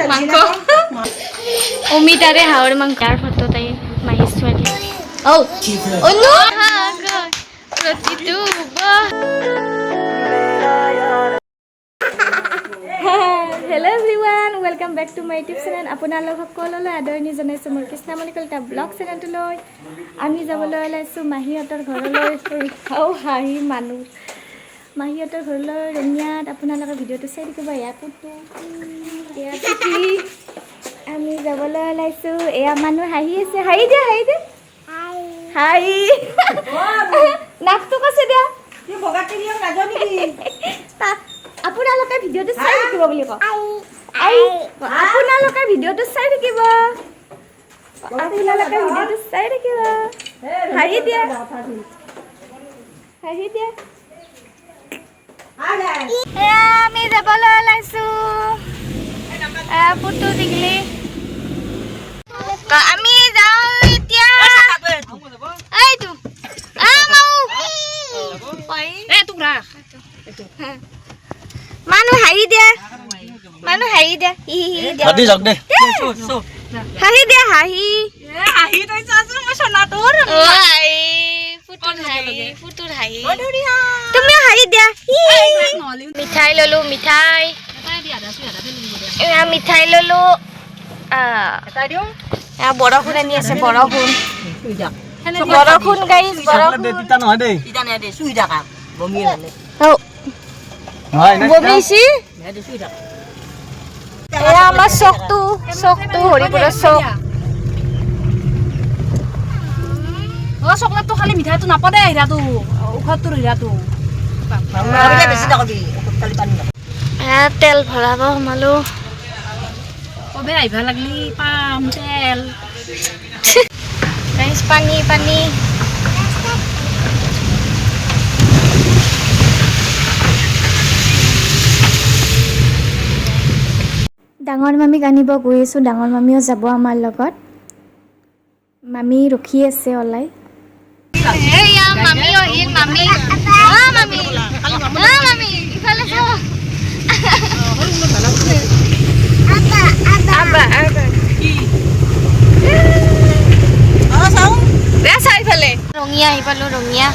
মাংস অমিতাৰে হাঁহৰ মাংসৰ ফটো তাই মাহী ছোৱালী অনু প্ৰতিটো hello' everyone welcome back to my YouTube channel আপোনালোক সকলোলৈ আদৰণি জনাইছোঁ মোৰ কৃষ্ণামণি কলিতা ব্লগ চেনেলটোলৈ আমি যাবলৈ ওলাইছোঁ মাহীহঁতৰ ঘৰলৈ হাঁহি মানুহ মাহীহঁতৰ ঘৰলৈ ৰঙিয়াত আপোনালোকে ভিডিঅ'টো চাই থাকিব এয়া পুতু এয়া পুতি আমি যাবলৈ ওলাইছোঁ এয়া মানুহ হাঁহি আছে হাঁহি দে হাঁহি নাকটো কৈছে দিয়া আপোনালোকে ভিডিঅ'টো চাই থাকিব বুলি কওঁ আপোনালোকে ভিডিঅ'টো চাই থাকিব হাঁহি দিয়া আমি যাবলৈ ওলাইছোঁ পুতু দিগলি আমি যাওঁ এতিয়া এইটো মানুহ হাঁহি দিয়া হাঁহি তুমিও হাঁহি দিয়া মিঠাই ললো মিঠাই ললো বৰষুণ আনি আছে বৰষুণ গাইজ বমিছি আমাৰ চকটো হৰিপুৰৰ চক চকলেটটো খালি মিঠাইটো নাপাদে হীৰাটো ঔষধটোৰ হীৰাটো তেল ভৰাব সোমালো কবে আহিব লাগলি পাম তেল পানী ডাঙৰ মামীক আনিব গৈ আছোঁ ডাঙৰ মামীও যাব আমাৰ লগত মামী ৰখি আছে ওলাই ৰঙিয়া আহি পালো ৰঙিয়া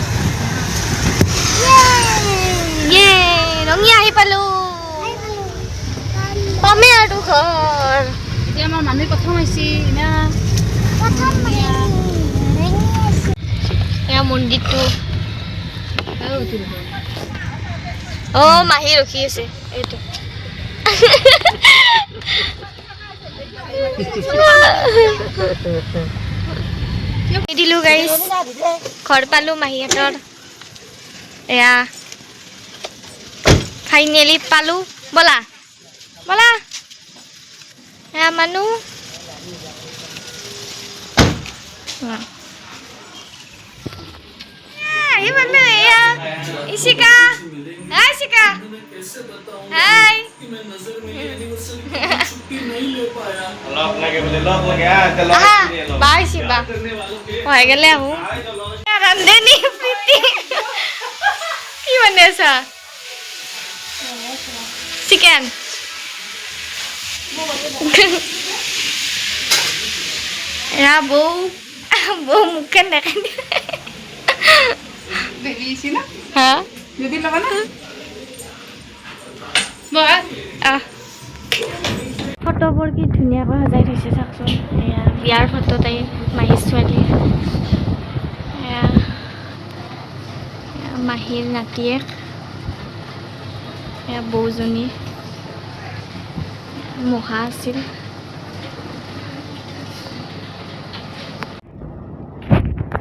আহি পালো পামে আৰু ঘৰ এতিয়া আমাৰ মামী প্ৰথম আহিছে না এয়া মন্দিৰটো মাহী ৰখি আছে এইটো দিলো গাইজ ঘৰ পালো মাহীহঁতৰ এয়া ফাইনেলি পালো বলা এয়া মানুহ আহি পালো এয়া ইশিকা হাই বাই শিবা হৈ গেলে আহো ৰান্ধনী প্ৰীতি কি বনাই আছা চিকেন এয়া বৌ মুখখন দেখাই হা ফটোবোৰ কি ধুনীয়াকৈ সজাই থৈছে চাওকচোন এয়া বিয়াৰ ফটো তাই মাহীৰ ছোৱালী এয়া মাহীৰ নাতিয়েক এয়া বৌজনী মহা আছিল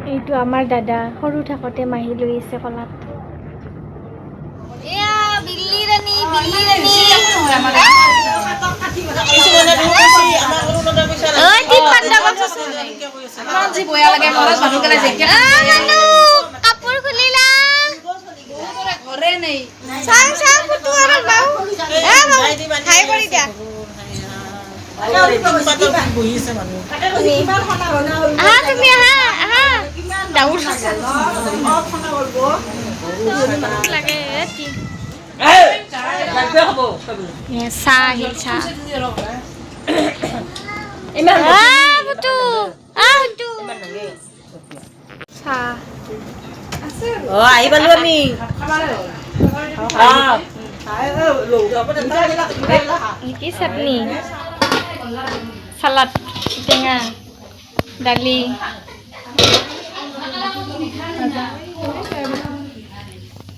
এইটো আমাৰ দাদা সৰু থাকোঁতে মাহী লৈ আছে কলাত কাপোৰ খুলিলা তুমি আহা দাউৰ লাগে চাহ আহিল চাহ আহি পালো আমি কি চাটনি চালাড টেঙা দালি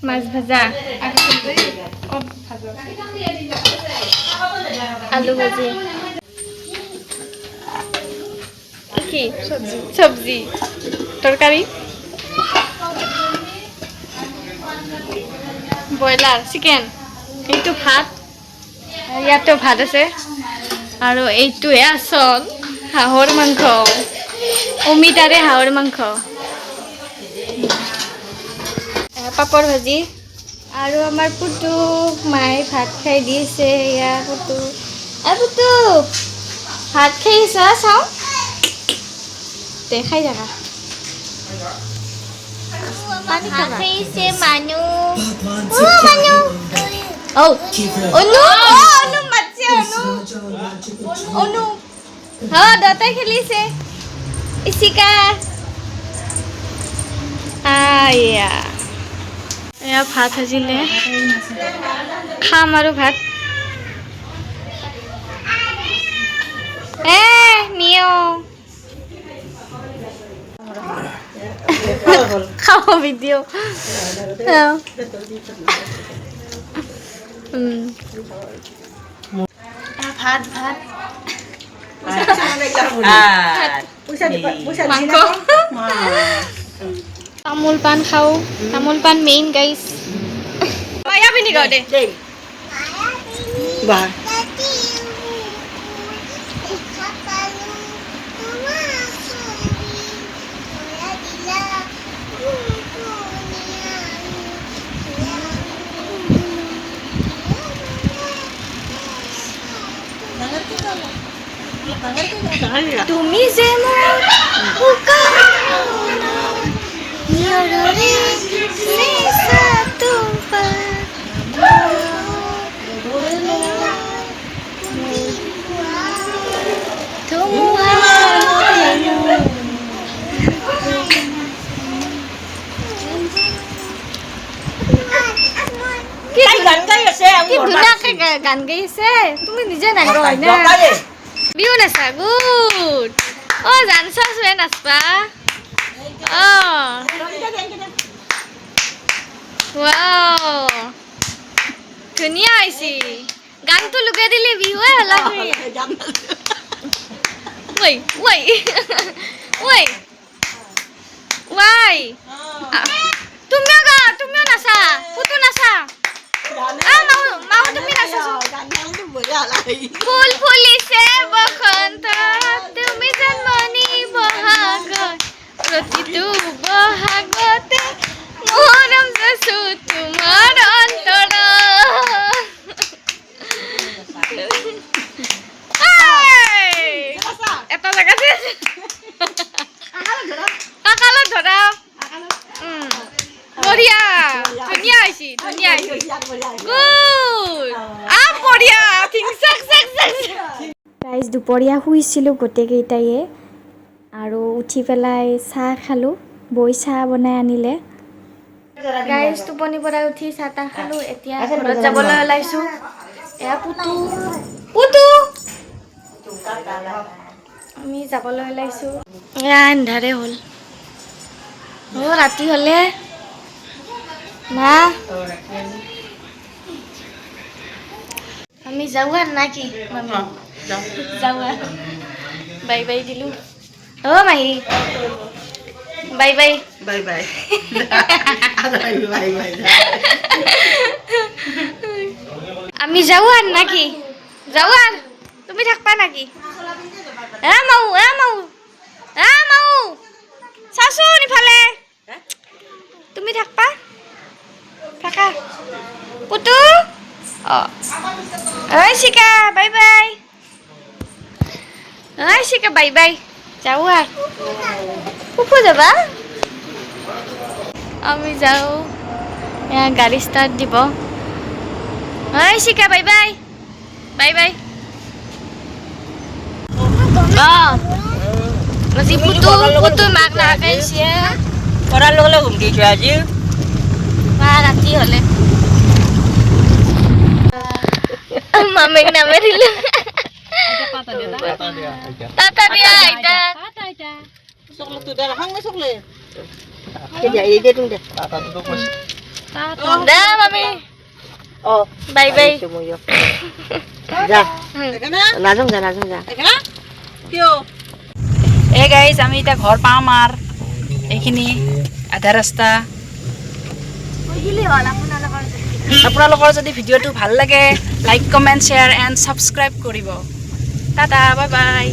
মাছ ভাজা আলু ভাজি কি চব্জি তরকারি ব্ৰইলাৰ চিকেন এইটো ভাত ইয়াতো ভাত আছে আৰু এইটোহে আচল হাঁহৰ মাংস অমিতাৰে হাঁহৰ মাংস পাপৰ ভাজি আৰু আমাৰ পুতু মায়ে ভাত খাই দিছে এয়া পুতু পুতু ভাত খাইছা চাওঁ দেখাই থাকা পানী খাবা খাইছে মানুহ Oh, Onu, Onu matse Onu. Ha, data খেলিছে ইসিকা আয়া এয়া ভাত ভাজিলে খাম আৰু ভাত নিও খাও ভিডিও ভাত ভাত মাংস তামোল পাণ খাওঁ তামোল পাণ মেইন গাইছ মায়া পিন্ধি গাওঁ দে তুমি যে মোৰ কি ধুনীয়াকে গান গাইছে তুমি নিজে নাগোৱা হয় না বিহু নাচা গুড জানছা চুৱে নাচবা ধুনীয়া হৈছে গানটো লুকাই দিলে বিহুৱে হলা ঐ ঐ ঐ ৱাই তুমিও গা তুমিও নাচা পুতু নাচা মাও তুমি নাচা ফুল ফুলিছে বসন্ত তুমি জন্মনি বহাগত প্ৰতিটো বহাগতে মৰম যাচো তোমাৰ অন্তৰত এটা জেগাতে কাকালত ধৰা বঢ়িয়া ধুনীয়া হৈছে ধুনীয়া হৈছে গুড বঢ়িয়া গাইজ দুপৰীয়া শুইছিলোঁ গোটেইকেইটায়ে আৰু উঠি পেলাই চাহ খালোঁ বৈ চাহ বনাই আনিলে গাইজ টোপনিৰ পৰা উঠি চাহ তাহ খালোঁ এতিয়া ঘৰত যাবলৈ ওলাইছোঁ এয়া পুতু পুতু আমি যাবলৈ ওলাইছোঁ এয়া আন্ধাৰে হ'ল ৰাতি হ'লে মা আমি যাওঁ আর নাকি যাওঁ বাই বাই দিলু ও মাহি bye bye bye bye bye bye আমি যাওঁ আর নাকি যাওঁ আর তুমি থাকবা নাকি মাউ মাউ মাউ চাচোন ইফালে তুমি থাকবা থাকা পুতু ঐ শিকা বাই বাই ঐ শিকা বাই বাই যাও আর ফুফু যাবা আমি যাও গাড়ি স্টার্ট দিব ঐ শিকা বাই বাই বাই বাই আজি পুতু পুতু মাক নাখাইছে পড়ার লগে লগে ঘুম দিয়েছো আজি ৰাতি হ'লে মামীক নামেৰিলো টাটা দিয়া আইতা চকলেটটো দে খাং না চকলেট এই দে তুমি দে দে মামী ও বাই বাই যা নাজং যা কিয় এই গাইজ আমি এতিয়া ঘৰ পাম আৰু এইখিনি আধা ৰাস্তা আপোনালোকৰ যদি ভিডিঅ'টো ভাল লাগে like comment share and subscribe কৰিব টাটা বাই বাই